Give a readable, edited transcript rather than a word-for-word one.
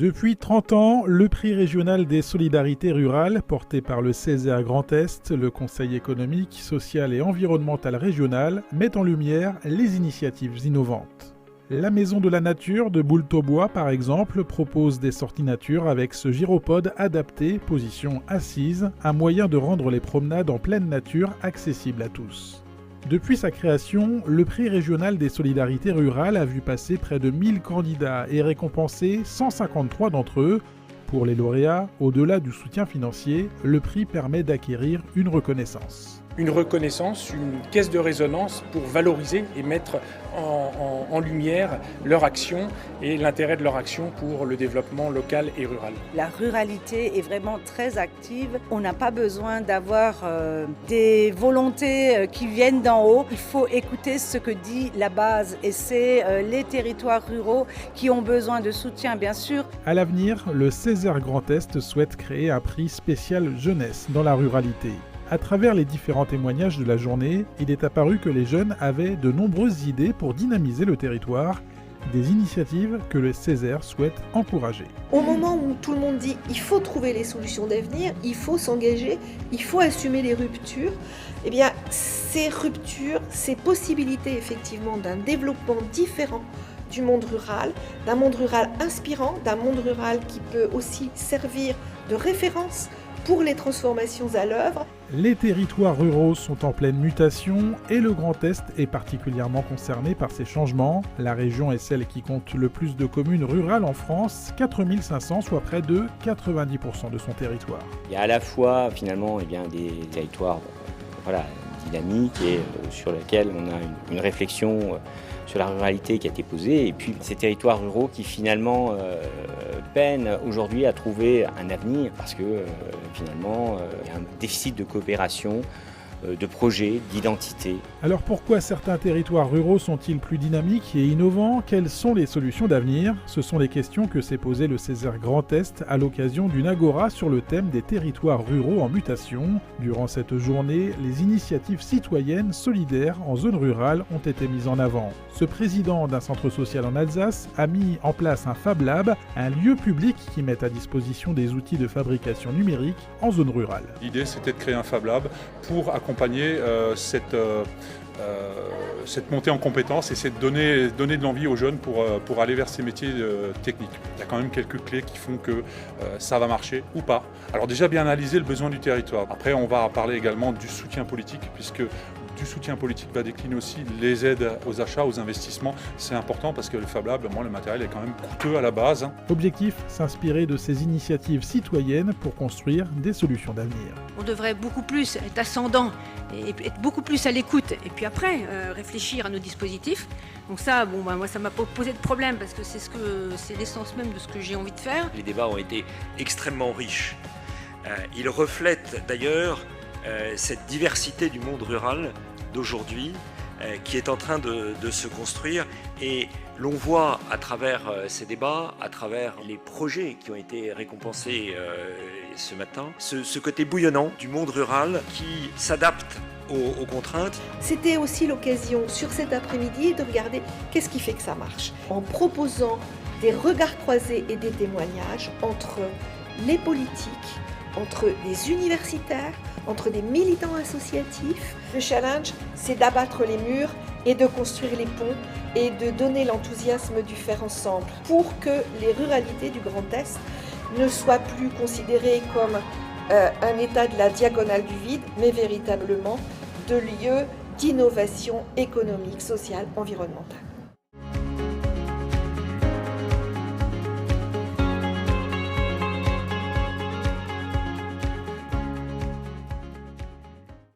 Depuis 30 ans, le prix régional des solidarités rurales, porté par le Césaire Grand Est, le Conseil économique, social et environnemental régional, met en lumière les initiatives innovantes. La Maison de la Nature de Boultaubois, par exemple, propose des sorties nature avec ce gyropode adapté, position assise, un moyen de rendre les promenades en pleine nature accessibles à tous. Depuis sa création, le prix régional des solidarités rurales a vu passer près de 1000 candidats et récompensé 153 d'entre eux. Pour les lauréats, au-delà du soutien financier, le prix permet d'acquérir une reconnaissance. Une reconnaissance, une caisse de résonance pour valoriser et mettre en lumière leur action et l'intérêt de leur action pour le développement local et rural. La ruralité est vraiment très active. On n'a pas besoin d'avoir des volontés qui viennent d'en haut. Il faut écouter ce que dit la base et c'est les territoires ruraux qui ont besoin de soutien, bien sûr. À l'avenir, le Césaire Grand Est souhaite créer un prix spécial jeunesse dans la ruralité. À travers les différents témoignages de la journée, il est apparu que les jeunes avaient de nombreuses idées pour dynamiser le territoire, des initiatives que le Césaire souhaite encourager. Au moment où tout le monde dit il faut trouver les solutions d'avenir, il faut s'engager, il faut assumer les ruptures, eh bien ces ruptures, ces possibilités effectivement d'un développement différent du monde rural, d'un monde rural inspirant, d'un monde rural qui peut aussi servir de référence pour les transformations à l'œuvre. Les territoires ruraux sont en pleine mutation et le Grand Est est particulièrement concerné par ces changements. La région est celle qui compte le plus de communes rurales en France, 4500, soit près de 90% de son territoire. Il y a à la fois finalement des territoires dynamiques et sur lesquels on a une réflexion sur la ruralité qui a été posée, et puis ces territoires ruraux qui finalement peinent aujourd'hui à trouver un avenir parce que finalement il y a un déficit de coopération, de projets, d'identité. Alors pourquoi certains territoires ruraux sont-ils plus dynamiques et innovants ? Quelles sont les solutions d'avenir ? Ce sont les questions que s'est posées le Césaire Grand Est à l'occasion d'une agora sur le thème des territoires ruraux en mutation. Durant cette journée, les initiatives citoyennes solidaires en zone rurale ont été mises en avant. Ce président d'un centre social en Alsace a mis en place un Fab Lab, un lieu public qui met à disposition des outils de fabrication numérique en zone rurale. L'idée, c'était de créer un Fab Lab pour accompagner cette montée en compétences et c'est de donner de l'envie aux jeunes pour aller vers ces métiers techniques. Il y a quand même quelques clés qui font que ça va marcher ou pas. Alors déjà bien analyser le besoin du territoire. Après on va parler également du soutien politique puisque du soutien politique va décliner aussi les aides aux achats, aux investissements. C'est important parce que le Fab Lab, le matériel est quand même coûteux à la base. Objectif, s'inspirer de ces initiatives citoyennes pour construire des solutions d'avenir. On devrait beaucoup plus être ascendant et être beaucoup plus à l'écoute et puis après réfléchir à nos dispositifs. Donc ça, moi ça m'a pas posé de problème parce que c'est l'essence même de ce que j'ai envie de faire. Les débats ont été extrêmement riches. Ils reflètent d'ailleurs cette diversité du monde rural d'aujourd'hui qui est en train de se construire et l'on voit à travers ces débats, à travers les projets qui ont été récompensés ce matin, ce côté bouillonnant du monde rural qui s'adapte aux contraintes. C'était aussi l'occasion sur cet après-midi de regarder qu'est-ce qui fait que ça marche en proposant des regards croisés et des témoignages entre les politiques, entre les universitaires, entre des militants associatifs. Le challenge, c'est d'abattre les murs et de construire les ponts et de donner l'enthousiasme du faire ensemble pour que les ruralités du Grand Est ne soient plus considérées comme un état de la diagonale du vide, mais véritablement de lieux d'innovation économique, sociale, environnementale.